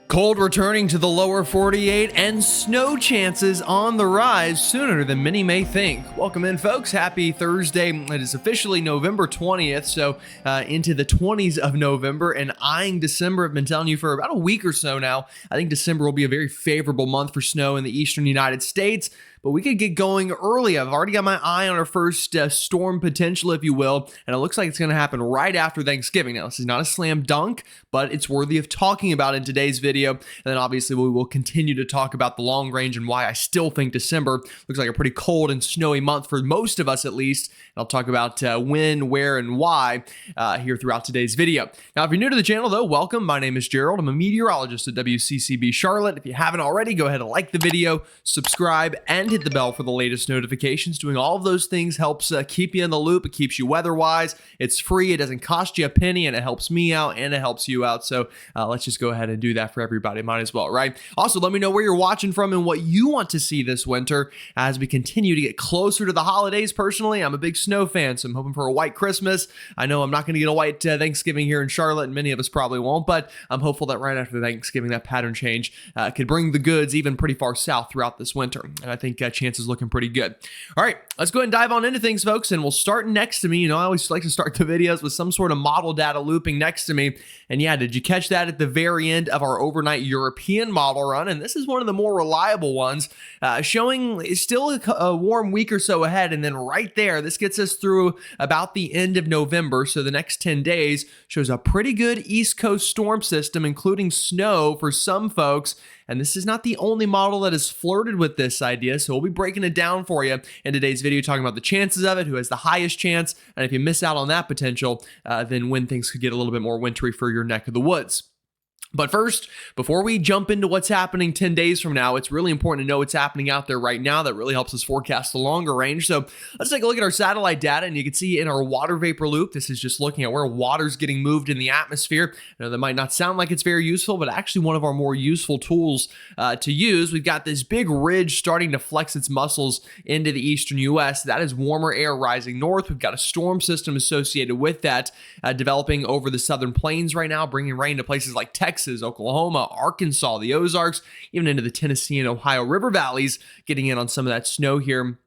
Cold returning to the lower 48 and snow chances on the rise sooner than many may think. Welcome in, folks. Happy Thursday. It is officially November 20th, so into the 20s of November and eyeing December. I've been telling you for about a week or so now. I think December will be a very favorable month for snow in the eastern United States. But we could get going early. I've already got my eye on our first storm potential, if you will, and it looks like it's going to happen right after Thanksgiving. Now, this is not a slam dunk, but it's worthy of talking about in today's video. And then obviously we will continue to talk about the long range and why I still think December looks like a pretty cold and snowy month for most of us at least. And I'll talk about when, where, and why here throughout today's video. Now, if you're new to the channel, though, welcome. My name is Gerald. I'm a meteorologist at WCCB Charlotte. If you haven't already, go ahead and like the video, subscribe, and hit the bell for the latest notifications. Doing all of those things helps keep you in the loop. It keeps you weather-wise. It's free. It doesn't cost you a penny, and it helps me out, and it helps you out. So let's just go ahead and do that for everybody. Might as well, right? Also, let me know where you're watching from and what you want to see this winter as we continue to get closer to the holidays. Personally, I'm a big snow fan, so I'm hoping for a white Christmas. I know I'm not going to get a white Thanksgiving here in Charlotte, and many of us probably won't, but I'm hopeful that right after Thanksgiving, that pattern change could bring the goods even pretty far south throughout this winter. And I think chances looking pretty good. All right, let's go ahead and dive on into things, folks, and we'll start next to me. You know, I always like to start the videos with some sort of model data looping next to me. And yeah, did you catch that at the very end of our overnight European model run? And this is one of the more reliable ones, showing still a warm week or so ahead. And then right there, this gets us through about the end of November. So the next 10 days shows a pretty good East Coast storm system, including snow for some folks. And this is not the only model that has flirted with this idea, so we'll be breaking it down for you in today's video, talking about the chances of it, who has the highest chance, and if you miss out on that potential, then when things could get a little bit more wintry for your neck of the woods. But first, before we jump into what's happening 10 days from now, it's really important to know what's happening out there right now. That really helps us forecast the longer range. So let's take a look at our satellite data, and you can see in our water vapor loop, this is just looking at where water's getting moved in the atmosphere. I know that might not sound like it's very useful, but actually one of our more useful tools to use. We've got this big ridge starting to flex its muscles into the eastern U.S. That is warmer air rising north. We've got a storm system associated with that developing over the southern plains right now, bringing rain to places like Texas, Oklahoma, Arkansas, the Ozarks, even into the Tennessee and Ohio River valleys, getting in on some of that snow here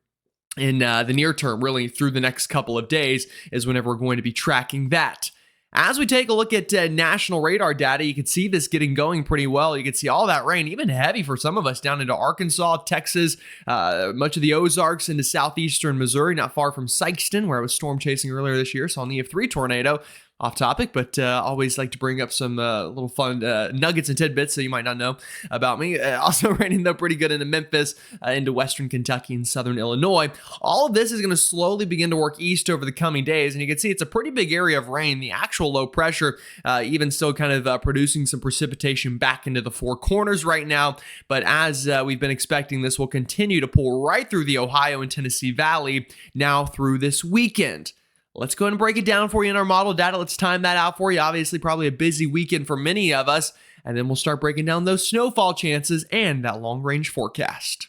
in the near term. Really through the next couple of days is whenever we're going to be tracking that. As we take a look at national radar data, you can see this getting going pretty well. You can see all that rain, even heavy for some of us, down into Arkansas, Texas, much of the Ozarks into southeastern Missouri, not far from Sikeston, where I was storm chasing earlier this year. Saw an EF3 tornado. Off topic, but always like to bring up some little fun nuggets and tidbits that you might not know about me. Also raining though pretty good into Memphis, into western Kentucky and southern Illinois. All of this is going to slowly begin to work east over the coming days, and you can see it's a pretty big area of rain. The actual low pressure even still kind of producing some precipitation back into the Four Corners right now, but as we've been expecting, this will continue to pull right through the Ohio and Tennessee Valley now through this weekend. Let's go ahead and break it down for you in our model data. Let's time that out for you. Obviously, probably a busy weekend for many of us. And then we'll start breaking down those snowfall chances and that long-range forecast.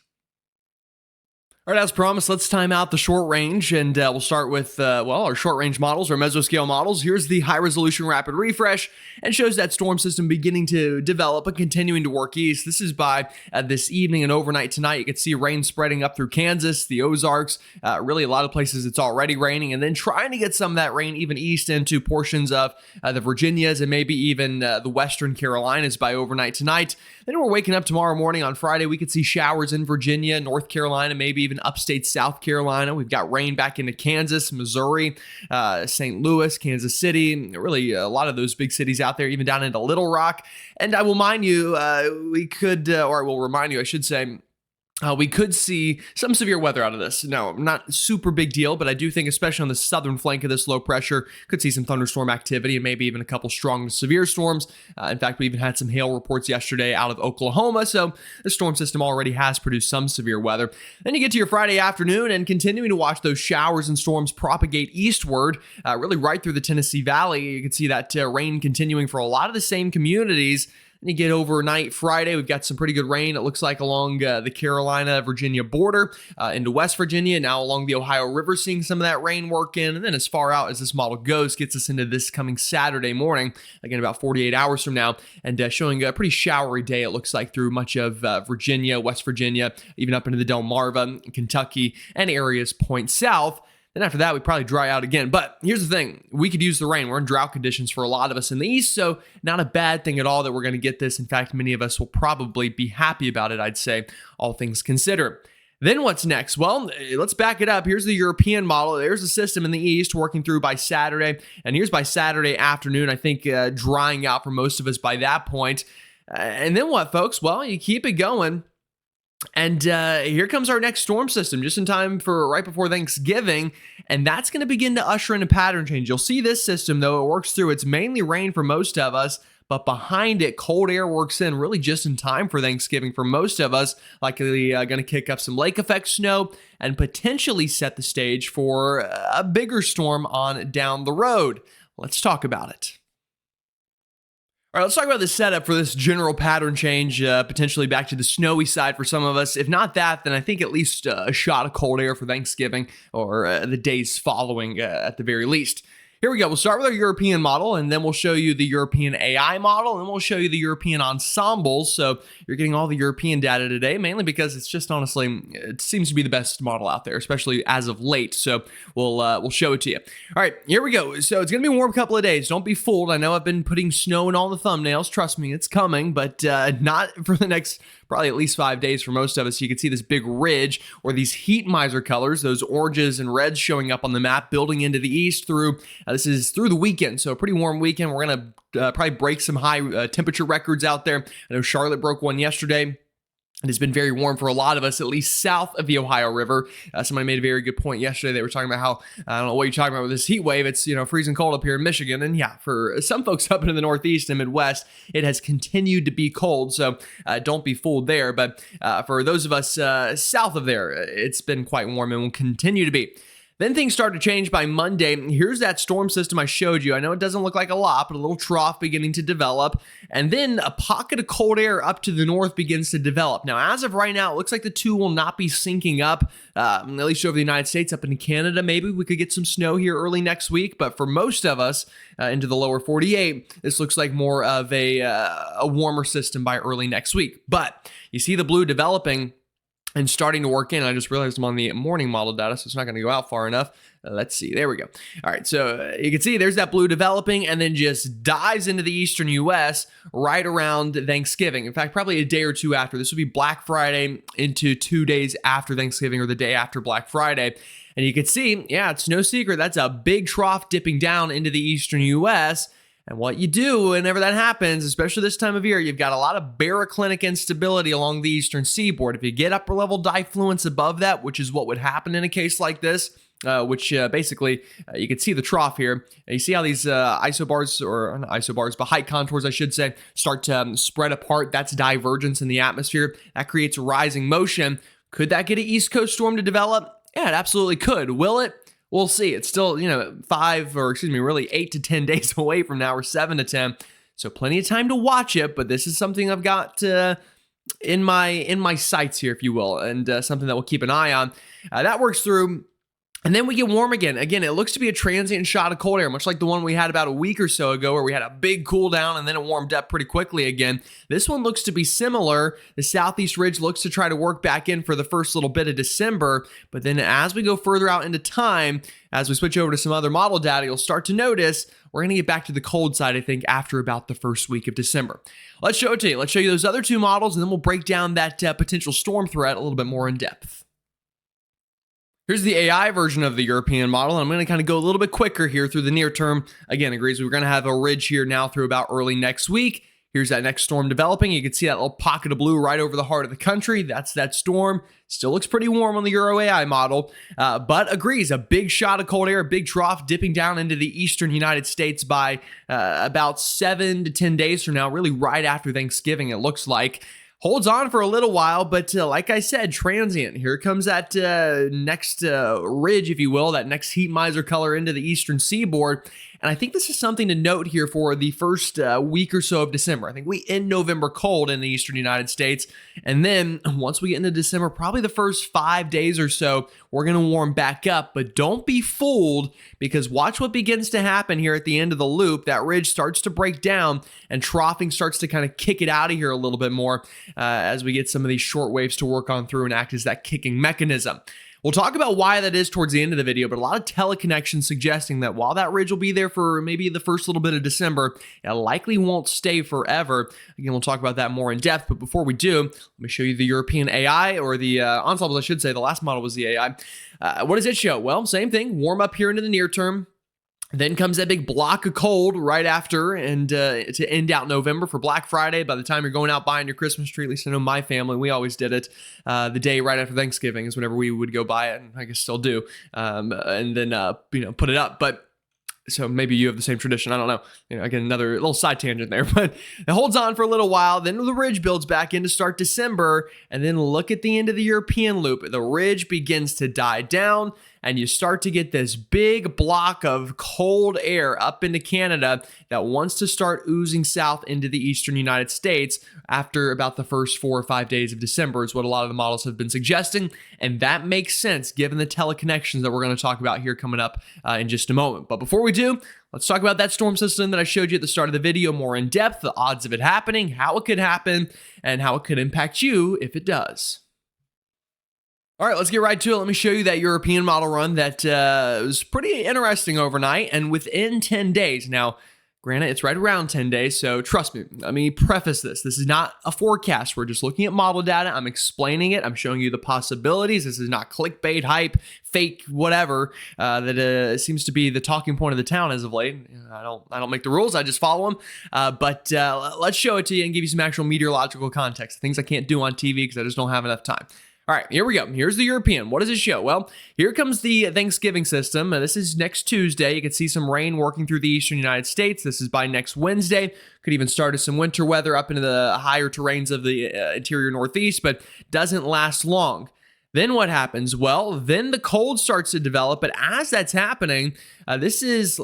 All right, as promised, let's time out the short range, and we'll start with, our short range models, or mesoscale models. Here's the high resolution rapid refresh, and shows that storm system beginning to develop and continuing to work east. This is by this evening and overnight tonight. You can see rain spreading up through Kansas, the Ozarks, really a lot of places it's already raining, and then trying to get some of that rain even east into portions of the Virginias and maybe even the western Carolinas by overnight tonight. Then we're waking up tomorrow morning on Friday. We could see showers in Virginia, North Carolina, maybe even upstate South Carolina. We've got rain back into Kansas, Missouri, St. Louis, Kansas City, really a lot of those big cities out there, even down into Little Rock. And I will mind you, I will remind you, I should say, we could see some severe weather out of this. Now, not super big deal, but I do think, especially on the southern flank of this low pressure, could see some thunderstorm activity and maybe even a couple strong severe storms. In fact, we even had some hail reports yesterday out of Oklahoma, so the storm system already has produced some severe weather. Then you get to your Friday afternoon and continuing to watch those showers and storms propagate eastward, really right through the Tennessee Valley. You can see that rain continuing for a lot of the same communities. And you get overnight Friday, we've got some pretty good rain, it looks like, along the Carolina-Virginia border into West Virginia, now along the Ohio River, seeing some of that rain work in. And then as far out as this model goes, gets us into this coming Saturday morning, again, about 48 hours from now, and showing a pretty showery day, it looks like, through much of Virginia, West Virginia, even up into the Delmarva, Kentucky, and areas point south. Then after that, we probably dry out again. But here's the thing. We could use the rain. We're in drought conditions for a lot of us in the east, so not a bad thing at all that we're going to get this. In fact, many of us will probably be happy about it, I'd say, all things considered. Then what's next? Well, let's back it up. Here's the European model. There's a system in the east working through by Saturday, and here's by Saturday afternoon, I think, drying out for most of us by that point. And then what, folks? Well, you keep it going. And here comes our next storm system, just in time for right before Thanksgiving, and that's going to begin to usher in a pattern change. You'll see this system, though, it works through. It's mainly rain for most of us, but behind it, cold air works in really just in time for Thanksgiving for most of us, likely going to kick up some lake effect snow and potentially set the stage for a bigger storm on down the road. Let's talk about it. All right, let's talk about the setup for this general pattern change, potentially back to the snowy side for some of us. If not that, then I think at least a shot of cold air for Thanksgiving or the days following at the very least. Here we go. We'll start with our European model, and then we'll show you the European AI model, and then we'll show you the European ensembles. So you're getting all the European data today, mainly because it's just honestly, it seems to be the best model out there, especially as of late. So we'll show it to you. All right, here we go. So it's going to be a warm couple of days. Don't be fooled. I know I've been putting snow in all the thumbnails. Trust me, it's coming, but not for the next probably at least 5 days for most of us. You can see this big ridge or these heat miser colors, those oranges and reds showing up on the map, building into the east through, this is through the weekend. So a pretty warm weekend. We're going to probably break some high temperature records out there. I know Charlotte broke one yesterday. It has been very warm for a lot of us, at least south of the Ohio River. Somebody made a very good point yesterday. They were talking about how, I don't know what you're talking about with this heat wave. It's, freezing cold up here in Michigan. And yeah, for some folks up into the Northeast and Midwest, it has continued to be cold. So don't be fooled there. But for those of us south of there, it's been quite warm and will continue to be. Then things start to change by Monday. Here's that storm system I showed you. I know it doesn't look like a lot, but a little trough beginning to develop. And then a pocket of cold air up to the north begins to develop. Now, as of right now, it looks like the two will not be syncing up, at least over the United States. Up in Canada, maybe we could get some snow here early next week. But for most of us into the lower 48, this looks like more of a warmer system by early next week. But you see the blue developing and starting to work in. I just realized I'm on the morning model data, so it's not going to go out far enough. Let's see. There we go. All right, so you can see there's that blue developing and then just dives into the eastern U.S. right around Thanksgiving. In fact, probably a day or two after. This would be Black Friday into 2 days after Thanksgiving or the day after Black Friday. And you can see, yeah, it's no secret, that's a big trough dipping down into the eastern U.S., and what you do whenever that happens, especially this time of year, you've got a lot of baroclinic instability along the eastern seaboard. If you get upper level diffluence above that, which is what would happen in a case like this, which basically you can see the trough here. And you see how these isobars, or not isobars, but height contours, I should say, start to spread apart. That's divergence in the atmosphere. That creates rising motion. Could that get an East Coast storm to develop? Yeah, it absolutely could. Will it? We'll see. It's still, really 8 to 10 days away from now, or 7 to 10. So plenty of time to watch it, but this is something I've got in my sights here, if you will, and something that we'll keep an eye on. That works through. And then we get warm again. Again, it looks to be a transient shot of cold air, much like the one we had about a week or so ago where we had a big cool down and then it warmed up pretty quickly again. This one looks to be similar. The southeast ridge looks to try to work back in for the first little bit of December. But then as we go further out into time, as we switch over to some other model data, you'll start to notice we're going to get back to the cold side, I think, after about the first week of December. Let's show it to you. Let's show you those other two models, and then we'll break down that potential storm threat a little bit more in depth. Here's the AI version of the European model. I'm going to kind of go a little bit quicker here through the near term. Again, agrees we're going to have a ridge here now through about early next week. Here's that next storm developing. You can see that little pocket of blue right over the heart of the country. That's that storm. Still looks pretty warm on the Euro AI model, but agrees a big shot of cold air, a big trough dipping down into the eastern United States by about 7 to 10 days from now, really right after Thanksgiving, it looks like. Holds on for a little while, but like I said, transient. Here comes that next ridge, if you will, that next heat miser color into the eastern seaboard. And I think this is something to note here for the first week or so of December. I think we end November cold in the eastern United States. And then once we get into December, probably the first 5 days or so, we're going to warm back up. But don't be fooled, because watch what begins to happen here at the end of the loop. That ridge starts to break down and troughing starts to kind of kick it out of here a little bit more as we get some of these short waves to work on through and act as that kicking mechanism. We'll talk about why that is towards the end of the video, but a lot of teleconnections suggesting that while that ridge will be there for maybe the first little bit of December, it likely won't stay forever. Again, we'll talk about that more in depth, but before we do, let me show you the European AI, or the ensembles, I should say. The last model was the AI. What does it show? Well, same thing, warm up here into the near term. Then comes that big block of cold right after, and to end out November for Black Friday. By the time you're going out buying your Christmas tree, at least I know my family, we always did it. The day right after Thanksgiving is whenever we would go buy it, and I guess still do, and then put it up. But so maybe you have the same tradition. I don't know. Again, another little side tangent there, but it holds on for a little while. Then the ridge builds back in to start December, and then look at the end of the European loop. The ridge begins to die down, and you start to get this big block of cold air up into Canada that wants to start oozing south into the eastern United States after about the first 4 or 5 days of December is what a lot of the models have been suggesting. And that makes sense given the teleconnections that we're going to talk about here coming up in just a moment. But before we do, let's talk about that storm system that I showed you at the start of the video more in depth, the odds of it happening, how it could happen, and how it could impact you if it does. All right, let's get right to it. Let me show you that European model run that was pretty interesting overnight and within 10 days. Now, granted, it's right around 10 days, so trust me. Let me preface this. This is not a forecast. We're just looking at model data. I'm explaining it. I'm showing you the possibilities. This is not clickbait, hype, fake, whatever that seems to be the talking point of the town as of late. I don't make the rules. I just follow them. But let's show it to you and give you some actual meteorological context, things I can't do on TV because I just don't have enough time. All right, here we go. Here's the European. What does it show? Well, here comes the Thanksgiving system. This is next Tuesday. You can see some rain working through the eastern United States. This is by next Wednesday. Could even start as some winter weather up into the higher terrains of the interior Northeast, but doesn't last long. Then what happens? Well, then the cold starts to develop, but as that's happening, let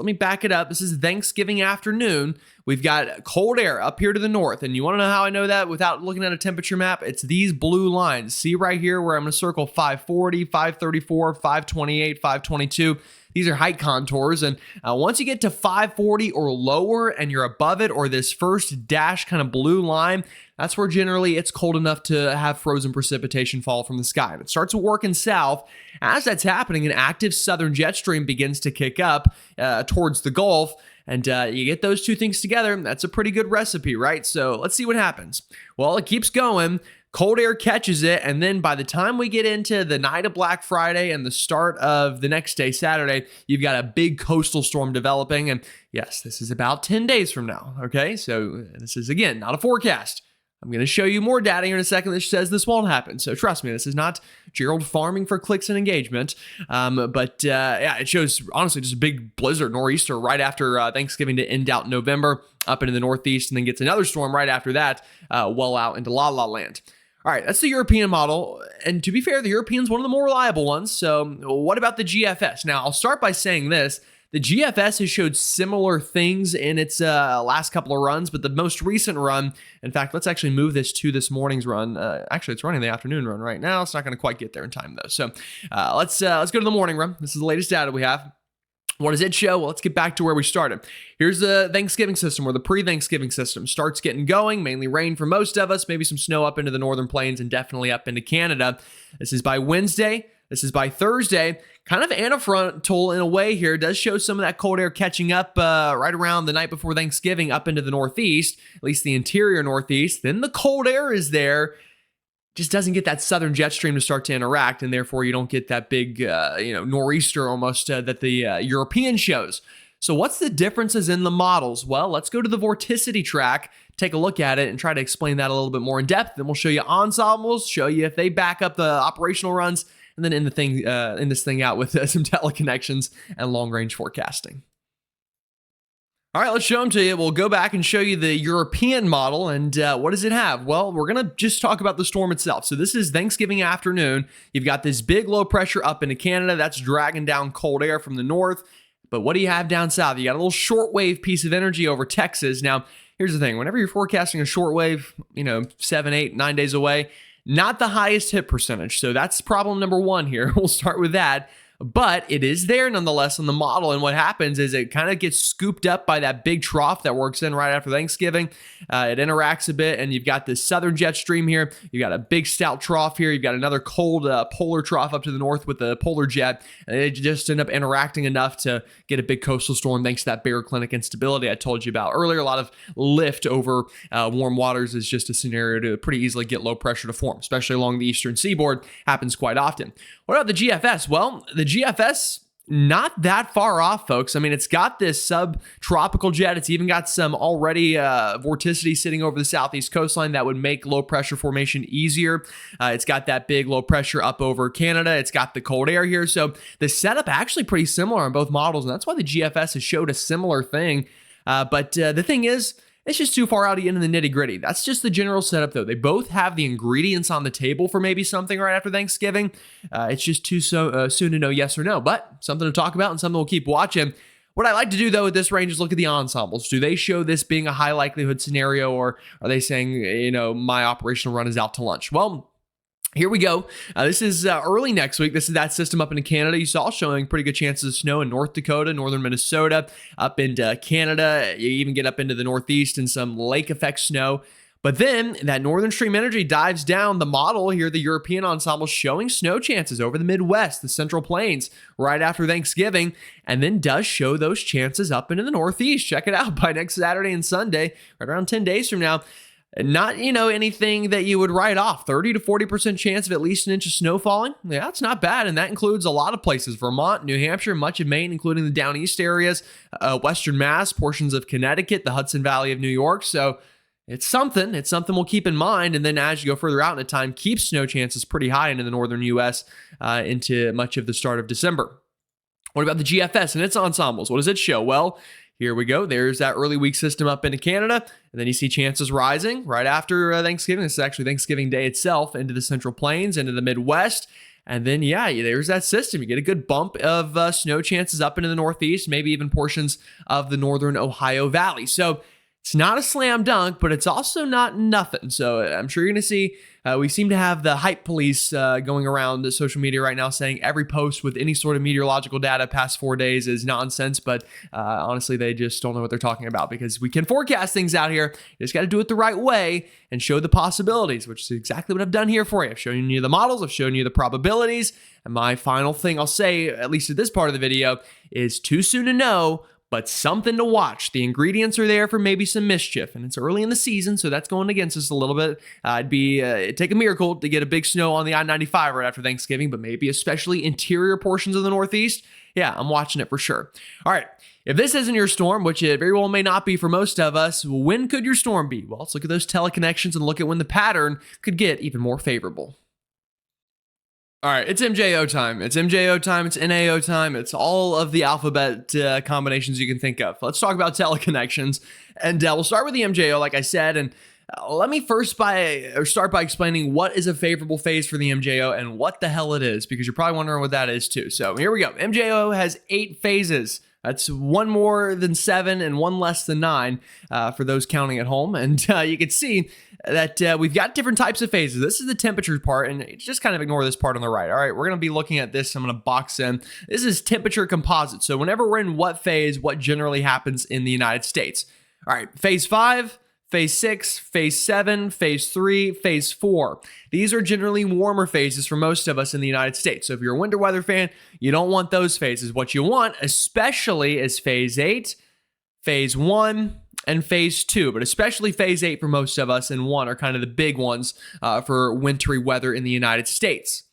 me back it up. This is Thanksgiving afternoon. We've got cold air up here to the north, and you want to know how I know that without looking at a temperature map? It's these blue lines. See right here where I'm going to circle 540, 534, 528, 522. These are height contours, and once you get to 540 or lower and you're above it, or this first dash kind of blue line, that's where generally it's cold enough to have frozen precipitation fall from the sky. And it starts working south. As that's happening, an active southern jet stream begins to kick up towards the Gulf, and you get those two things together, that's a pretty good recipe, right? So let's see what happens. Well, it keeps going. Cold air catches it, and then by the time we get into the night of Black Friday and the start of the next day, Saturday, you've got a big coastal storm developing, and yes, this is about 10 days from now, okay? So this is, again, not a forecast. I'm going to show you more data here in a second that says this won't happen. So trust me, this is not Gerald farming for clicks and engagement. Yeah, it shows, honestly, just a big blizzard, nor'easter, right after Thanksgiving to end out November up into the Northeast, and then gets another storm right after that, well out into La La Land. All right, that's the European model. And to be fair, the European's one of the more reliable ones. So what about the GFS? Now, I'll start by saying this. The GFS has showed similar things in its last couple of runs, but the most recent run, in fact, let's actually move this to this morning's run. Actually, it's running the afternoon run right now. It's not going to quite get there in time, though. So let's go to the morning run. This is the latest data we have. What does it show? Well, let's get back to where we started. Here's the Thanksgiving system, or the pre-Thanksgiving system starts getting going. Mainly rain for most of us, maybe some snow up into the northern plains and definitely up into Canada. This is by Wednesday. This is by Thursday. Kind of anafrontal in a way here. It does show some of that cold air catching up right around the night before Thanksgiving up into the Northeast, at least the interior Northeast. Then the cold air is there. Just doesn't get that southern jet stream to start to interact, and therefore you don't get that big, nor'easter almost that the European shows. So what's the differences in the models? Well, let's go to the vorticity track, take a look at it, and try to explain that a little bit more in depth. Then we'll show you ensembles, show you if they back up the operational runs, and then end this thing out with some teleconnections and long-range forecasting. All right, let's show them to you. We'll go back and show you the European model, and what does it have? Well, we're going to just talk about the storm itself. So this is Thanksgiving afternoon. You've got this big low pressure up into Canada. That's dragging down cold air from the north. But what do you have down south? You got a little shortwave piece of energy over Texas. Now, here's the thing. Whenever you're forecasting a shortwave, 7, 8, 9 days away, not the highest hit percentage. So that's problem number one here. We'll start with that. But it is there nonetheless on the model. And what happens is it kind of gets scooped up by that big trough that works in right after Thanksgiving. It interacts a bit, and you've got this southern jet stream here. You've got a big stout trough here. You've got another cold polar trough up to the north with the polar jet. And they just end up interacting enough to get a big coastal storm thanks to that baroclinic instability I told you about earlier. A lot of lift over warm waters is just a scenario to pretty easily get low pressure to form, especially along the eastern seaboard. Happens quite often. What about the GFS? Well, the GFS, not that far off, folks. I mean, it's got this subtropical jet. It's even got some already vorticity sitting over the southeast coastline that would make low pressure formation easier. It's got that big low pressure up over Canada. It's got the cold air here. So the setup actually pretty similar on both models. And that's why the GFS has showed a similar thing. But the thing is, it's just too far out to get into the nitty gritty. That's just the general setup, though. They both have the ingredients on the table for maybe something right after Thanksgiving. It's just too soon to know yes or no, but something to talk about and something we'll keep watching. What I like to do, though, with this range is look at the ensembles. Do they show this being a high likelihood scenario, or are they saying, my operational run is out to lunch? Well, here we go. This is early next week. This is that system up into Canada. You saw showing pretty good chances of snow in North Dakota, northern Minnesota, up into Canada. You even get up into the Northeast and some lake effect snow. But then that northern stream energy dives down. The model here, the European ensemble, showing snow chances over the Midwest, the Central Plains, right after Thanksgiving, and then does show those chances up into the Northeast. Check it out by next Saturday and Sunday, right around 10 days from now. Not, anything that you would write off. 30 to 40% chance of at least an inch of snow falling. Yeah, that's not bad. And that includes a lot of places. Vermont, New Hampshire, much of Maine, including the down east areas, Western Mass, portions of Connecticut, the Hudson Valley of New York. So it's something. It's something we'll keep in mind. And then as you go further out in time, keep snow chances pretty high into the northern U.S. Into much of the start of December. What about the GFS and its ensembles? What does it show? Well, here we go. There's that early week system up into Canada. And then you see chances rising right after Thanksgiving. This is actually Thanksgiving Day itself, into the Central Plains, into the Midwest. And then, there's that system. You get a good bump of snow chances up into the Northeast, maybe even portions of the northern Ohio Valley. So it's not a slam dunk, but it's also not nothing. So I'm sure you're going to see, we seem to have the hype police going around the social media right now saying every post with any sort of meteorological data past 4 days is nonsense. But honestly, they just don't know what they're talking about, because we can forecast things out here. You just got to do it the right way and show the possibilities, which is exactly what I've done here for you. I've shown you the models. I've shown you the probabilities. And my final thing I'll say, at least at this part of the video, is too soon to know, but something to watch. The ingredients are there for maybe some mischief, and it's early in the season, so that's going against us a little bit. It'd take a miracle to get a big snow on the I-95 right after Thanksgiving, but maybe especially interior portions of the Northeast. Yeah, I'm watching it for sure. All right, if this isn't your storm, which it very well may not be for most of us, when could your storm be? Well, let's look at those teleconnections and look at when the pattern could get even more favorable. All right, it's MJO time. It's MJO time. It's NAO time. It's all of the alphabet combinations you can think of. Let's talk about teleconnections. And we'll start with the MJO, like I said. And let me start by explaining what is a favorable phase for the MJO and what the hell it is, because you're probably wondering what that is too. So here we go. MJO has 8 phases. That's one more than 7 and one less than 9 for those counting at home. And you can see that we've got different types of phases. This is the temperature part, and just kind of ignore this part on the right. All right, we're going to be looking at this. I'm going to box in. This is temperature composite. So whenever we're in what phase, what generally happens in the United States. All right, phase 5, phase 6, phase 7, phase 3, phase 4. These are generally warmer phases for most of us in the United States. So if you're a winter weather fan, you don't want those phases. What you want, especially, is phase 8, phase 1, and phase 2, but especially phase 8 for most of us, and 1 are kind of the big ones for wintry weather in the United States.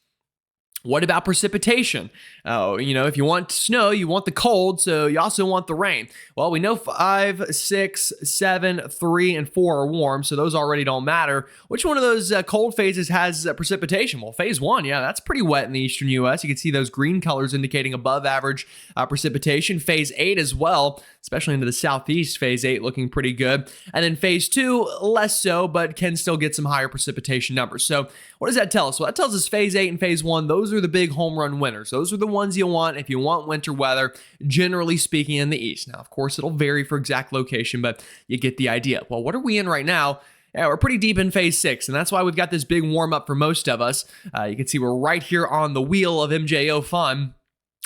What about precipitation? If you want snow, you want the cold, so you also want the rain. Well, we know 5, 6, 7, 3, and 4 are warm, so those already don't matter. Which one of those cold phases has precipitation? Well, phase 1, yeah, that's pretty wet in the eastern U.S. You can see those green colors indicating above average precipitation. Phase 8 as well. especially into the southeast. Phase 8 looking pretty good. And then phase 2, less so, but can still get some higher precipitation numbers. So what does that tell us? Well, that tells us phase 8 and phase 1, those are the big home run winners. Those are the ones you want if you want winter weather, generally speaking, in the east. Now, of course, it'll vary for exact location, but you get the idea. Well, what are we in right now? Yeah, we're pretty deep in phase 6, and that's why we've got this big warm up for most of us. You can see we're right here on the wheel of MJO fun.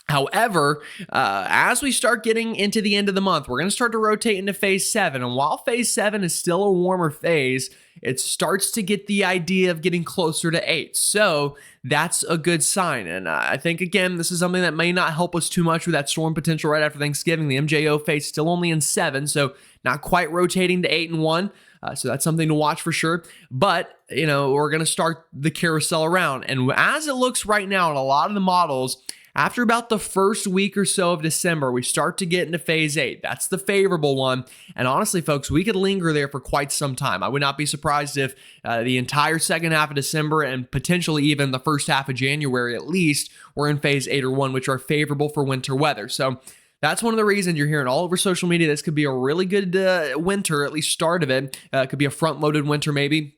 However, as we start getting into the end of the month, we're going to start to rotate into phase 7. And while phase 7 is still a warmer phase, it starts to get the idea of getting closer to 8. So that's a good sign. And I think, again, this is something that may not help us too much with that storm potential right after Thanksgiving. The MJO phase still only in 7, so not quite rotating to 8 and 1. So that's something to watch for sure. But, we're going to start the carousel around. And as it looks right now in a lot of the models, after about the first week or so of December, we start to get into phase 8. That's the favorable one. And honestly, folks, we could linger there for quite some time. I would not be surprised if the entire second half of December and potentially even the first half of January at least, we're in phase 8 or 1, which are favorable for winter weather. So that's one of the reasons you're hearing all over social media. This could be a really good winter, at least start of it. It could be a front-loaded winter maybe.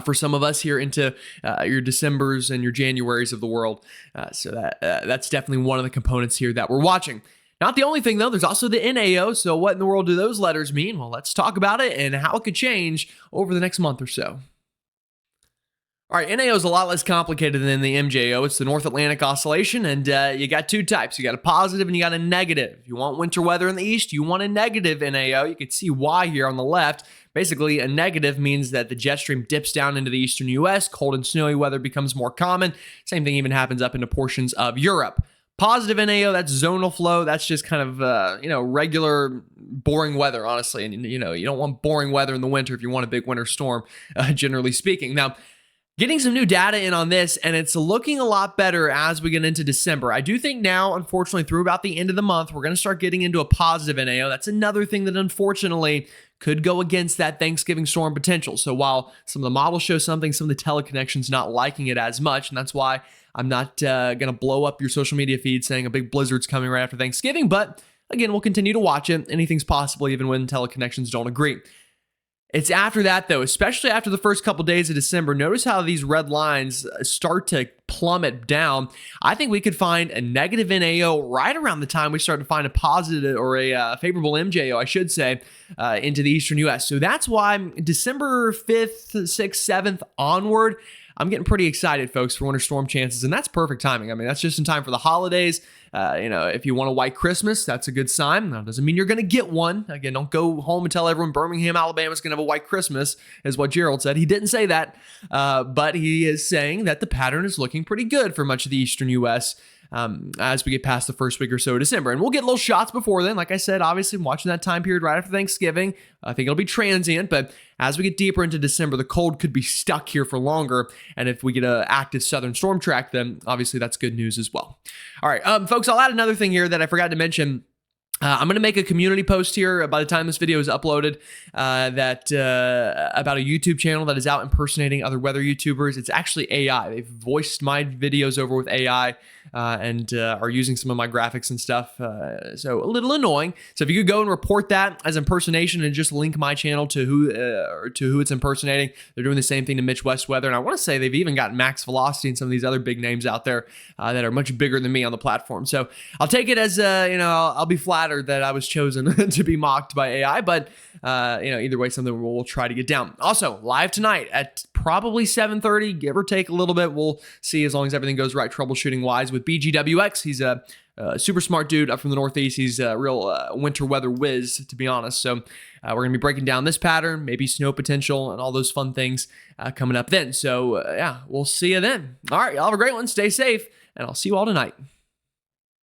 For some of us here into your Decembers and your Januaries of the world. So that's definitely one of the components here that we're watching. Not the only thing, though. There's also the NAO. So what in the world do those letters mean? Well, let's talk about it and how it could change over the next month or so. All right, NAO is a lot less complicated than the MJO. It's the North Atlantic Oscillation, and you got two types. You got a positive and you got a negative. If you want winter weather in the east, you want a negative NAO. You can see why here on the left. Basically, a negative means that the jet stream dips down into the eastern U.S., cold and snowy weather becomes more common. Same thing even happens up into portions of Europe. Positive NAO, that's zonal flow. That's just kind of, regular boring weather, honestly. And, you don't want boring weather in the winter if you want a big winter storm, generally speaking. Now, getting some new data in on this, and it's looking a lot better as we get into December. I do think now, unfortunately, through about the end of the month, we're going to start getting into a positive NAO. That's another thing that, unfortunately, could go against that Thanksgiving storm potential. So while some of the models show something, some of the teleconnections not liking it as much, and that's why I'm not going to blow up your social media feed saying a big blizzard's coming right after Thanksgiving. But again, we'll continue to watch it. Anything's possible even when teleconnections don't agree. It's after that, though, especially after the first couple days of December. Notice how these red lines start to plummet down. I think we could find a negative NAO right around the time we start to find a positive or a favorable MJO, I should say, into the eastern U.S. So that's why December 5th, 6th, 7th onward, I'm getting pretty excited, folks, for winter storm chances, and that's perfect timing. I mean, that's just in time for the holidays. If you want a white Christmas, that's a good sign. Now, it doesn't mean you're going to get one. Again, don't go home and tell everyone Birmingham, Alabama is going to have a white Christmas, is what Gerald said. He didn't say that, but he is saying that the pattern is looking pretty good for much of the eastern U.S. As we get past the first week or so of December. And we'll get little shots before then. Like I said, obviously, I'm watching that time period right after Thanksgiving. I think it'll be transient, but as we get deeper into December, the cold could be stuck here for longer. And if we get an active southern storm track, then obviously that's good news as well. All right, folks, I'll add another thing here that I forgot to mention. I'm going to make a community post here by the time this video is uploaded about a YouTube channel that is out impersonating other weather YouTubers. It's actually AI. They've voiced my videos over with AI and are using some of my graphics and stuff. So a little annoying. So if you could go and report that as impersonation and just link my channel to who it's impersonating. They're doing the same thing to Mitch West Weather. And I want to say they've even got Max Velocity and some of these other big names out there that are much bigger than me on the platform. So I'll take it as, I'll be flattered that I was chosen to be mocked by AI, but either way, something we'll try to get down. Also, live tonight at probably 7:30, give or take a little bit. We'll see as long as everything goes right troubleshooting wise with BGWX. He's a super smart dude up from the Northeast. He's a real winter weather whiz, to be honest. So we're going to be breaking down this pattern, maybe snow potential, and all those fun things coming up then. So we'll see you then. All right, y'all have a great one. Stay safe, and I'll see you all tonight.